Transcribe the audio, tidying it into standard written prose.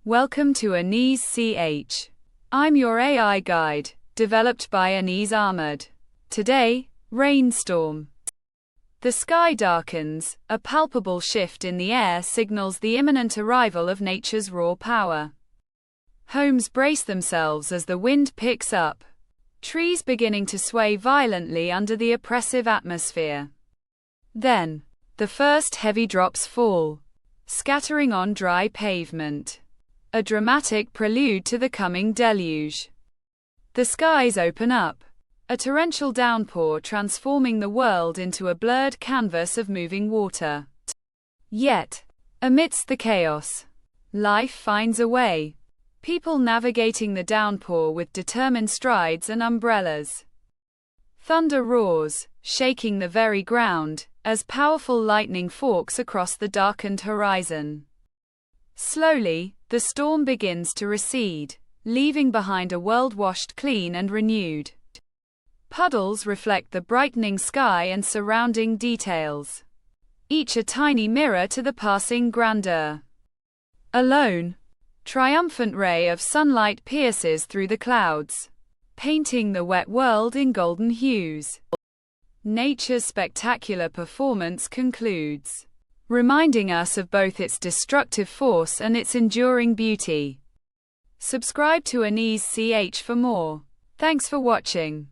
Welcome to Ahmad CH. I'm your AI guide, developed by Ahmad. Today, rainstorm. The sky darkens, a palpable shift in the air signals the imminent arrival of nature's raw power. Homes brace themselves as the wind picks up, trees beginning to sway violently under the oppressive atmosphere. Then, the first heavy drops fall, scattering on dry pavement. A dramatic prelude to the coming deluge. The skies open up, a torrential downpour transforming the world into a blurred canvas of moving water. Yet, amidst the chaos, life finds a way, people navigating the downpour with determined strides and umbrellas. Thunder roars, shaking the very ground, as powerful lightning forks across the darkened horizon. Slowly, the storm begins to recede, leaving behind a world washed clean and renewed. Puddles reflect the brightening sky and surrounding details, each a tiny mirror to the passing grandeur. A lone, triumphant ray of sunlight pierces through the clouds, painting the wet world in golden hues. Nature's spectacular performance concludes, reminding us of both its destructive force and its enduring beauty. Subscribe to Ahmad CH for more. Thanks for watching.